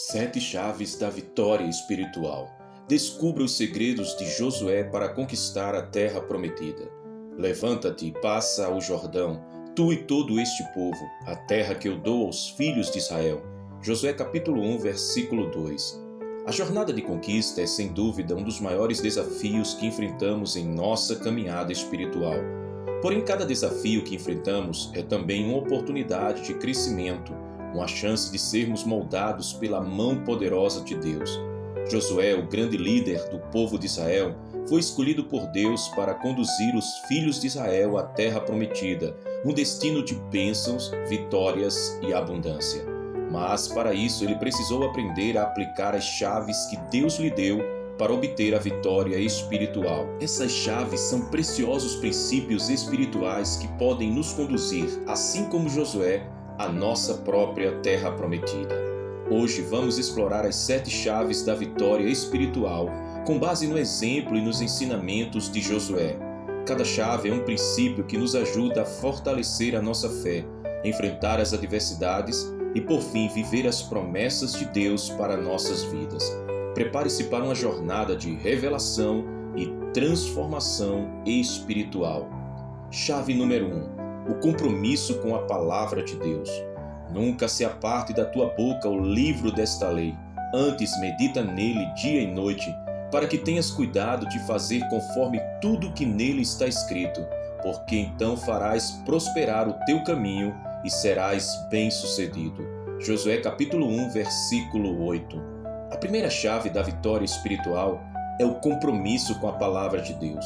Sete chaves da vitória espiritual. Descubra os segredos de Josué para conquistar a terra prometida. Levanta-te e passa o Jordão, tu e todo este povo, a terra que eu dou aos filhos de Israel. Josué capítulo 1, versículo 2. A jornada de conquista é sem dúvida um dos maiores desafios que enfrentamos em nossa caminhada espiritual. Porém, cada desafio que enfrentamos é também uma oportunidade de crescimento, uma chance de sermos moldados pela mão poderosa de Deus. Josué, o grande líder do povo de Israel, foi escolhido por Deus para conduzir os filhos de Israel à terra prometida, um destino de bênçãos, vitórias e abundância. Mas, para isso, ele precisou aprender a aplicar as chaves que Deus lhe deu para obter a vitória espiritual. Essas chaves são preciosos princípios espirituais que podem nos conduzir, assim como Josué, à nossa própria terra prometida. Hoje vamos explorar as 7 chaves da vitória espiritual com base no exemplo e nos ensinamentos de Josué. Cada chave é um princípio que nos ajuda a fortalecer a nossa fé, enfrentar as adversidades e, por fim, viver as promessas de Deus para nossas vidas. Prepare-se para uma jornada de revelação e transformação espiritual. Chave número 1. O compromisso com a palavra de Deus. Nunca se aparte da tua boca o livro desta lei. Antes medita nele dia e noite, para que tenhas cuidado de fazer conforme tudo que nele está escrito, porque então farás prosperar o teu caminho e serás bem-sucedido. Josué capítulo 1, versículo 8. A primeira chave da vitória espiritual é o compromisso com a palavra de Deus.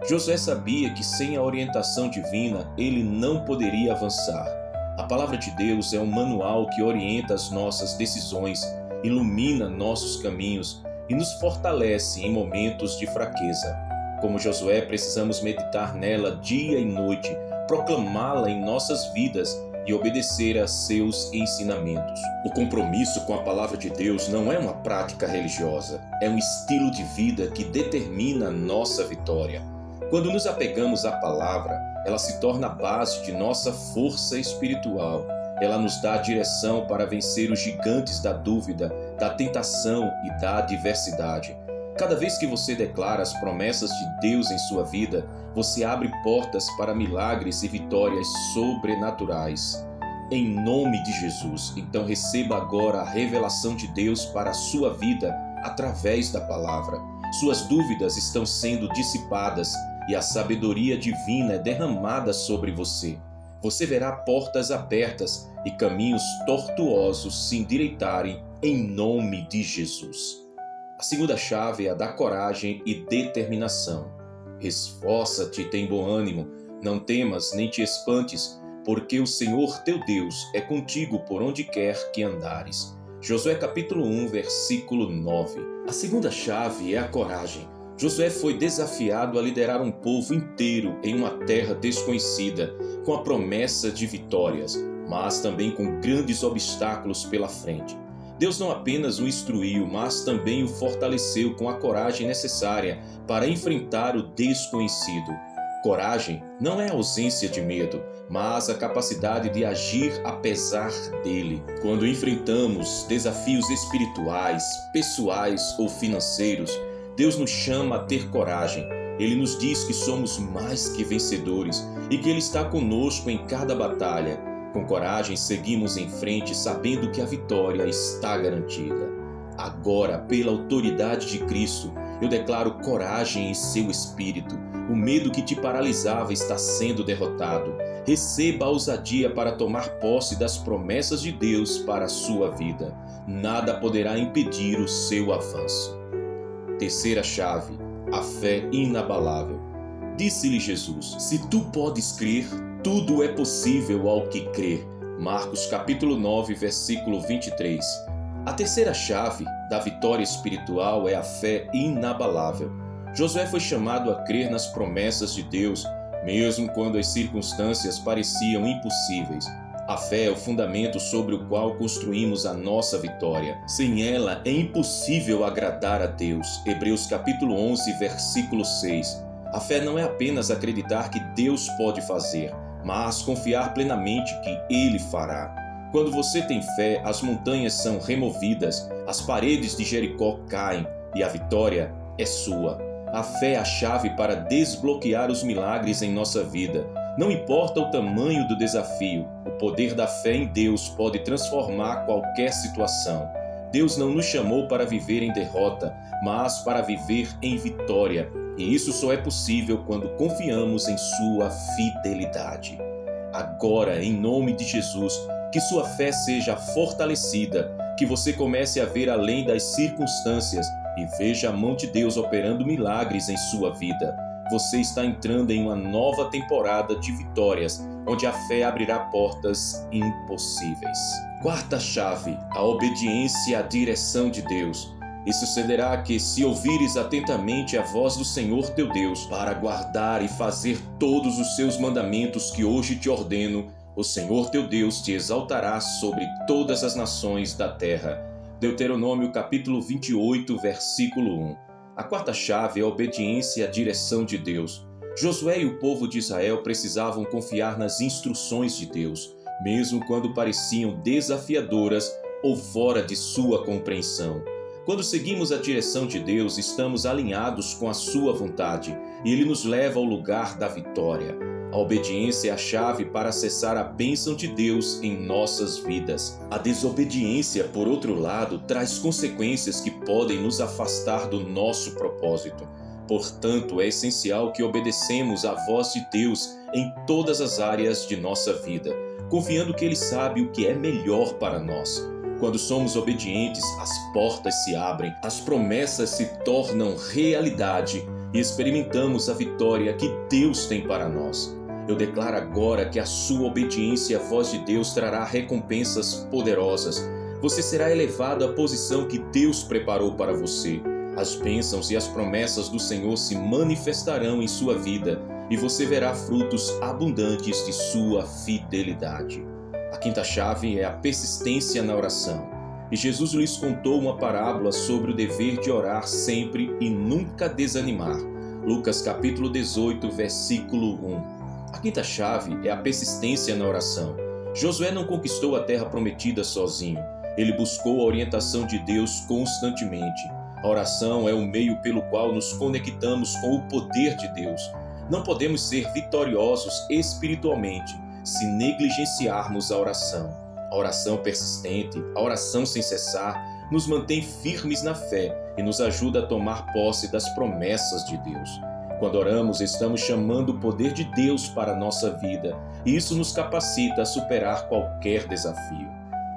Josué sabia que sem a orientação divina ele não poderia avançar. A palavra de Deus é um manual que orienta as nossas decisões, ilumina nossos caminhos e nos fortalece em momentos de fraqueza. Como Josué, precisamos meditar nela dia e noite, proclamá-la em nossas vidas e obedecer a seus ensinamentos. O compromisso com a palavra de Deus não é uma prática religiosa, é um estilo de vida que determina a nossa vitória. Quando nos apegamos à palavra, ela se torna a base de nossa força espiritual. Ela nos dá a direção para vencer os gigantes da dúvida, da tentação e da adversidade. Cada vez que você declara as promessas de Deus em sua vida, você abre portas para milagres e vitórias sobrenaturais. Em nome de Jesus, então receba agora a revelação de Deus para a sua vida através da palavra. Suas dúvidas estão sendo dissipadas e a sabedoria divina é derramada sobre você. Você verá portas abertas e caminhos tortuosos se endireitarem em nome de Jesus. A segunda chave é a da coragem e determinação. Esforça-te e tem bom ânimo, não temas nem te espantes, porque o Senhor teu Deus é contigo por onde quer que andares. Josué capítulo 1, versículo 9. A segunda chave é a coragem. Josué foi desafiado a liderar um povo inteiro em uma terra desconhecida, com a promessa de vitórias, mas também com grandes obstáculos pela frente. Deus não apenas o instruiu, mas também o fortaleceu com a coragem necessária para enfrentar o desconhecido. Coragem não é a ausência de medo, mas a capacidade de agir apesar dele. Quando enfrentamos desafios espirituais, pessoais ou financeiros, Deus nos chama a ter coragem. Ele nos diz que somos mais que vencedores e que Ele está conosco em cada batalha. Com coragem, seguimos em frente, sabendo que a vitória está garantida. Agora, pela autoridade de Cristo, eu declaro coragem em seu espírito. O medo que te paralisava está sendo derrotado. Receba a ousadia para tomar posse das promessas de Deus para a sua vida. Nada poderá impedir o seu avanço. Terceira chave, a fé inabalável. Disse-lhe Jesus: se tu podes crer, tudo é possível ao que crê. Marcos capítulo 9, versículo 23. A terceira chave da vitória espiritual é a fé inabalável. Josué foi chamado a crer nas promessas de Deus, mesmo quando as circunstâncias pareciam impossíveis. A fé é o fundamento sobre o qual construímos a nossa vitória. Sem ela é impossível agradar a Deus. Hebreus capítulo 11, versículo 6. A fé não é apenas acreditar que Deus pode fazer, mas confiar plenamente que Ele fará. Quando você tem fé, as montanhas são removidas, as paredes de Jericó caem e a vitória é sua. A fé é a chave para desbloquear os milagres em nossa vida. Não importa o tamanho do desafio, o poder da fé em Deus pode transformar qualquer situação. Deus não nos chamou para viver em derrota, mas para viver em vitória. E isso só é possível quando confiamos em sua fidelidade. Agora, em nome de Jesus, que sua fé seja fortalecida, que você comece a ver além das circunstâncias e veja a mão de Deus operando milagres em sua vida. Você está entrando em uma nova temporada de vitórias, onde a fé abrirá portas impossíveis. Quarta chave, a obediência à direção de Deus. E sucederá que, se ouvires atentamente a voz do Senhor teu Deus, para guardar e fazer todos os seus mandamentos que hoje te ordeno, o Senhor teu Deus te exaltará sobre todas as nações da terra. Deuteronômio capítulo 28, versículo 1. A quarta chave é a obediência à direção de Deus. Josué e o povo de Israel precisavam confiar nas instruções de Deus, mesmo quando pareciam desafiadoras ou fora de sua compreensão. Quando seguimos a direção de Deus, estamos alinhados com a sua vontade e Ele nos leva ao lugar da vitória. A obediência é a chave para acessar a bênção de Deus em nossas vidas. A desobediência, por outro lado, traz consequências que podem nos afastar do nosso propósito. Portanto, é essencial que obedecemos à voz de Deus em todas as áreas de nossa vida, confiando que Ele sabe o que é melhor para nós. Quando somos obedientes, as portas se abrem, as promessas se tornam realidade e experimentamos a vitória que Deus tem para nós. Eu declaro agora que a sua obediência à voz de Deus trará recompensas poderosas. Você será elevado à posição que Deus preparou para você. As bênçãos e as promessas do Senhor se manifestarão em sua vida e você verá frutos abundantes de sua fidelidade. A quinta chave é a persistência na oração. E Jesus lhes contou uma parábola sobre o dever de orar sempre e nunca desanimar. Lucas capítulo 18, versículo 1. A quinta chave é a persistência na oração. Josué não conquistou a terra prometida sozinho. Ele buscou a orientação de Deus constantemente. A oração é o meio pelo qual nos conectamos com o poder de Deus. Não podemos ser vitoriosos espiritualmente se negligenciarmos a oração. A oração persistente, a oração sem cessar, nos mantém firmes na fé e nos ajuda a tomar posse das promessas de Deus. Quando oramos, estamos chamando o poder de Deus para a nossa vida e isso nos capacita a superar qualquer desafio.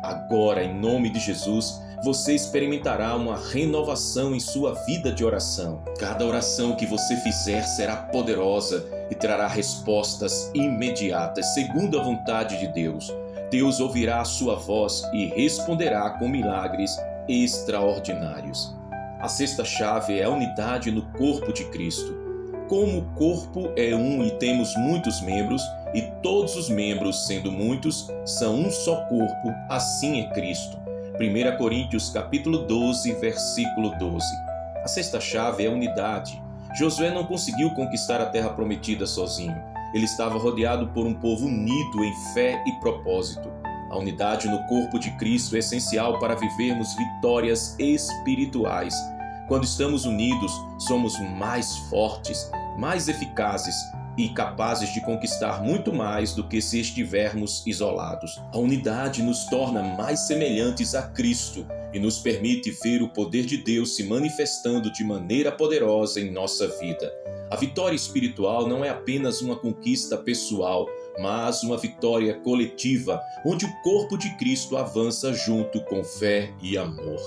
Agora, em nome de Jesus, você experimentará uma renovação em sua vida de oração. Cada oração que você fizer será poderosa e trará respostas imediatas, segundo a vontade de Deus. Deus ouvirá a sua voz e responderá com milagres extraordinários. A sexta chave é a unidade no corpo de Cristo. Como o corpo é um e temos muitos membros, e todos os membros, sendo muitos, são um só corpo, assim é Cristo. 1 Coríntios capítulo 12, versículo 12. A sexta chave é a unidade. Josué não conseguiu conquistar a terra prometida sozinho. Ele estava rodeado por um povo unido em fé e propósito. A unidade no corpo de Cristo é essencial para vivermos vitórias espirituais. Quando estamos unidos, somos mais fortes, mais eficazes e capazes de conquistar muito mais do que se estivermos isolados. A unidade nos torna mais semelhantes a Cristo e nos permite ver o poder de Deus se manifestando de maneira poderosa em nossa vida. A vitória espiritual não é apenas uma conquista pessoal, mas uma vitória coletiva, onde o corpo de Cristo avança junto com fé e amor.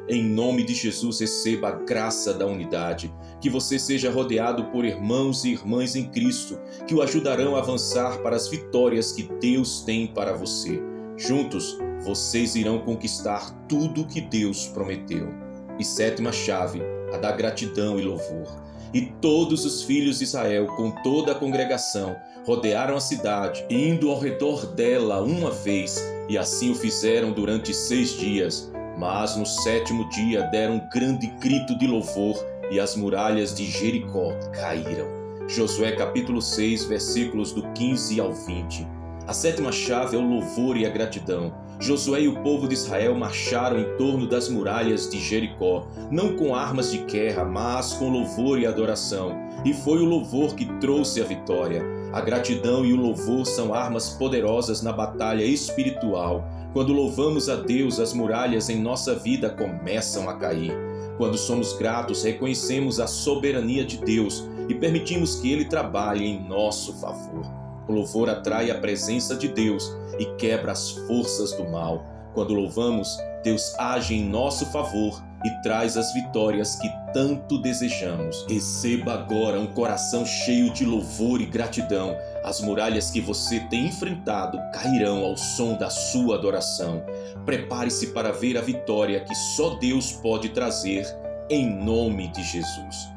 Em nome de Jesus, receba a graça da unidade, que você seja rodeado por irmãos e irmãs em Cristo, que o ajudarão a avançar para as vitórias que Deus tem para você. Juntos, vocês irão conquistar tudo o que Deus prometeu. E sétima chave, a da gratidão e louvor. E todos os filhos de Israel, com toda a congregação, rodearam a cidade, indo ao redor dela uma vez, e assim o fizeram durante 6 dias. Mas no 7º dia deram um grande grito de louvor e as muralhas de Jericó caíram. Josué capítulo 6, versículos do 15 ao 20. A sétima chave é o louvor e a gratidão. Josué e o povo de Israel marcharam em torno das muralhas de Jericó, não com armas de guerra, mas com louvor e adoração. E foi o louvor que trouxe a vitória. A gratidão e o louvor são armas poderosas na batalha espiritual. Quando louvamos a Deus, as muralhas em nossa vida começam a cair. Quando somos gratos, reconhecemos a soberania de Deus e permitimos que Ele trabalhe em nosso favor. O louvor atrai a presença de Deus e quebra as forças do mal. Quando louvamos, Deus age em nosso favor e traz as vitórias que tanto desejamos. Receba agora um coração cheio de louvor e gratidão. As muralhas que você tem enfrentado cairão ao som da sua adoração. Prepare-se para ver a vitória que só Deus pode trazer, em nome de Jesus.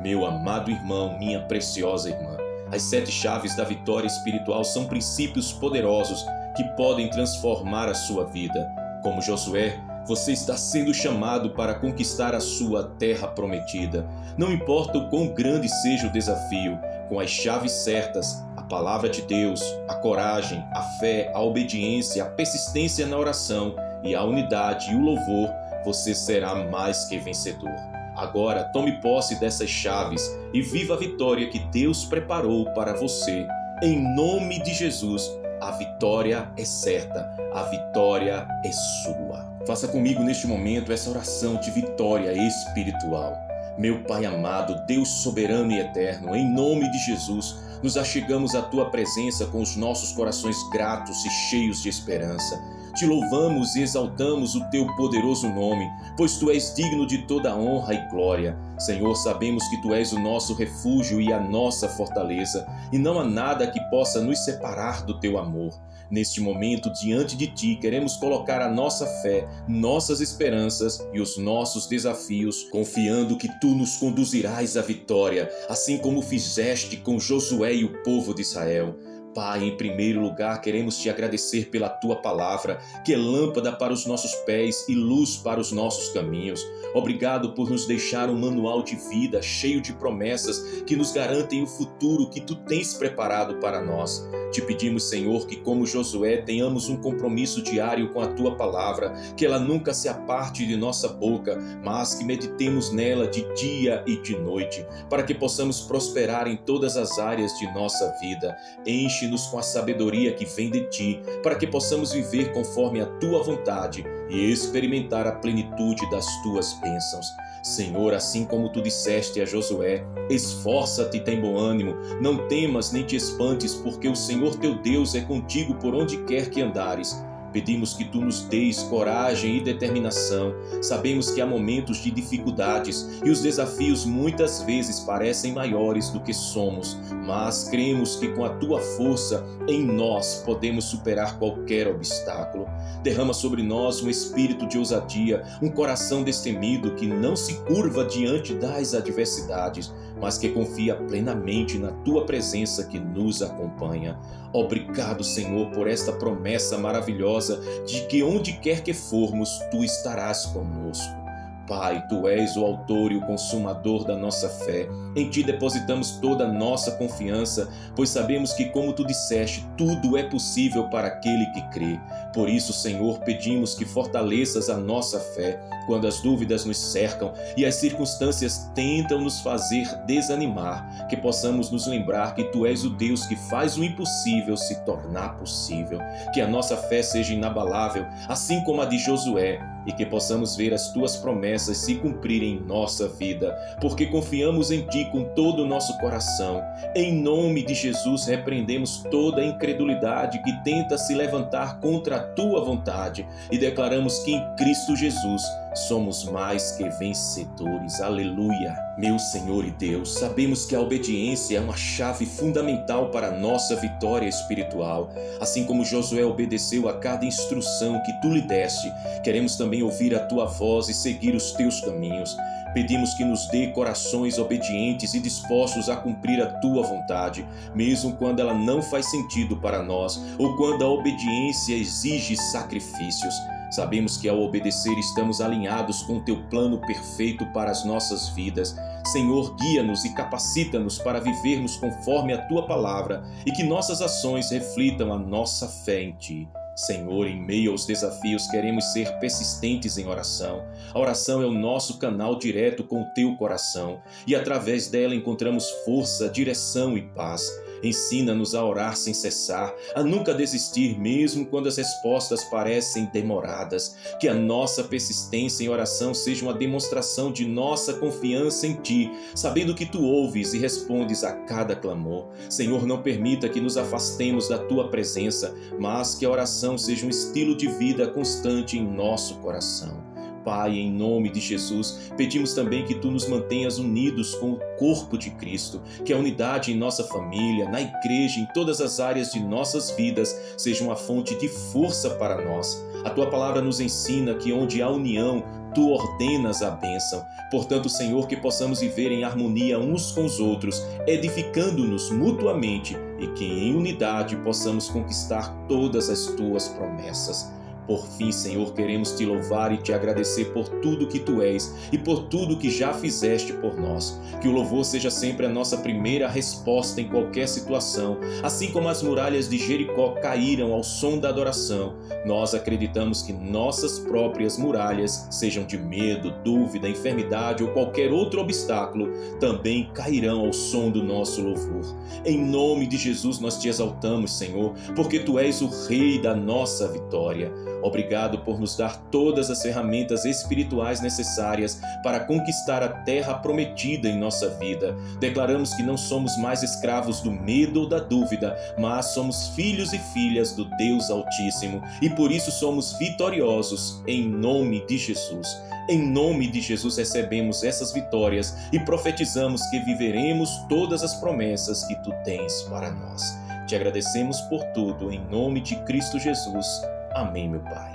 Meu amado irmão, minha preciosa irmã, as 7 chaves da vitória espiritual são princípios poderosos que podem transformar a sua vida. Como Josué, você está sendo chamado para conquistar a sua terra prometida. Não importa o quão grande seja o desafio, com as chaves certas, a palavra de Deus, a coragem, a fé, a obediência, a persistência na oração e a unidade e o louvor, você será mais que vencedor. Agora, tome posse dessas chaves e viva a vitória que Deus preparou para você. Em nome de Jesus, a vitória é certa, a vitória é sua. Faça comigo neste momento essa oração de vitória espiritual. Meu Pai amado, Deus soberano e eterno, em nome de Jesus, nos achegamos à Tua presença com os nossos corações gratos e cheios de esperança. Te louvamos e exaltamos o Teu poderoso nome, pois Tu és digno de toda honra e glória. Senhor, sabemos que Tu és o nosso refúgio e a nossa fortaleza, e não há nada que possa nos separar do Teu amor. Neste momento, diante de Ti, queremos colocar a nossa fé, nossas esperanças e os nossos desafios, confiando que Tu nos conduzirás à vitória, assim como fizeste com Josué e o povo de Israel. Pai, em primeiro lugar, queremos Te agradecer pela Tua palavra, que é lâmpada para os nossos pés e luz para os nossos caminhos. Obrigado por nos deixar um manual de vida cheio de promessas que nos garantem o futuro que Tu tens preparado para nós. Te pedimos, Senhor, que como Josué tenhamos um compromisso diário com a Tua palavra, que ela nunca se aparte de nossa boca, mas que meditemos nela de dia e de noite, para que possamos prosperar em todas as áreas de nossa vida. Enche-nos com a sabedoria que vem de Ti, para que possamos viver conforme a Tua vontade e experimentar a plenitude das Tuas bênçãos. Senhor, assim como Tu disseste a Josué, esforça-te e tem bom ânimo, não temas nem te espantes, porque o Senhor teu Deus é contigo por onde quer que andares. Pedimos que Tu nos deis coragem e determinação. Sabemos que há momentos de dificuldades e os desafios muitas vezes parecem maiores do que somos, mas cremos que com a Tua força em nós podemos superar qualquer obstáculo. Derrama sobre nós um espírito de ousadia, um coração destemido que não se curva diante das adversidades, mas que confia plenamente na Tua presença que nos acompanha. Obrigado, Senhor, por esta promessa maravilhosa de que onde quer que formos, Tu estarás conosco. Pai, Tu és o autor e o consumador da nossa fé. Em Ti depositamos toda a nossa confiança, pois sabemos que, como Tu disseste, tudo é possível para aquele que crê. Por isso, Senhor, pedimos que fortaleças a nossa fé quando as dúvidas nos cercam e as circunstâncias tentam nos fazer desanimar, que possamos nos lembrar que Tu és o Deus que faz o impossível se tornar possível, que a nossa fé seja inabalável, assim como a de Josué, e que possamos ver as Tuas promessas se cumprirem em nossa vida, porque confiamos em Ti com todo o nosso coração. Em nome de Jesus, repreendemos toda a incredulidade que tenta se levantar contra a Tua vontade e declaramos que em Cristo Jesus somos mais que vencedores. Aleluia! Meu Senhor e Deus, sabemos que a obediência é uma chave fundamental para a nossa vitória espiritual. Assim como Josué obedeceu a cada instrução que Tu lhe deste, queremos também ouvir a Tua voz e seguir os Teus caminhos. Pedimos que nos dê corações obedientes e dispostos a cumprir a Tua vontade, mesmo quando ela não faz sentido para nós ou quando a obediência exige sacrifícios. Sabemos que ao obedecer estamos alinhados com o Teu plano perfeito para as nossas vidas. Senhor, guia-nos e capacita-nos para vivermos conforme a Tua palavra e que nossas ações reflitam a nossa fé em Ti. Senhor, em meio aos desafios, queremos ser persistentes em oração. A oração é o nosso canal direto com o teu coração e através dela encontramos força, direção e paz. Ensina-nos a orar sem cessar, a nunca desistir mesmo quando as respostas parecem demoradas. Que a nossa persistência em oração seja uma demonstração de nossa confiança em Ti, sabendo que Tu ouves e respondes a cada clamor. Senhor, não permita que nos afastemos da Tua presença, mas que a oração seja um estilo de vida constante em nosso coração. Pai, em nome de Jesus, pedimos também que Tu nos mantenhas unidos com o corpo de Cristo, que a unidade em nossa família, na igreja, em todas as áreas de nossas vidas, seja uma fonte de força para nós. A Tua palavra nos ensina que onde há união, Tu ordenas a bênção. Portanto, Senhor, que possamos viver em harmonia uns com os outros, edificando-nos mutuamente e que em unidade possamos conquistar todas as Tuas promessas. Por fim, Senhor, queremos Te louvar e Te agradecer por tudo que Tu és e por tudo que já fizeste por nós. Que o louvor seja sempre a nossa primeira resposta em qualquer situação. Assim como as muralhas de Jericó caíram ao som da adoração, nós acreditamos que nossas próprias muralhas, sejam de medo, dúvida, enfermidade ou qualquer outro obstáculo, também cairão ao som do nosso louvor. Em nome de Jesus nós Te exaltamos, Senhor, porque Tu és o Rei da nossa vitória. Obrigado por nos dar todas as ferramentas espirituais necessárias para conquistar a terra prometida em nossa vida. Declaramos que não somos mais escravos do medo ou da dúvida, mas somos filhos e filhas do Deus Altíssimo e por isso somos vitoriosos em nome de Jesus. Em nome de Jesus recebemos essas vitórias e profetizamos que viveremos todas as promessas que Tu tens para nós. Te agradecemos por tudo, em nome de Cristo Jesus. Amém, meu Pai.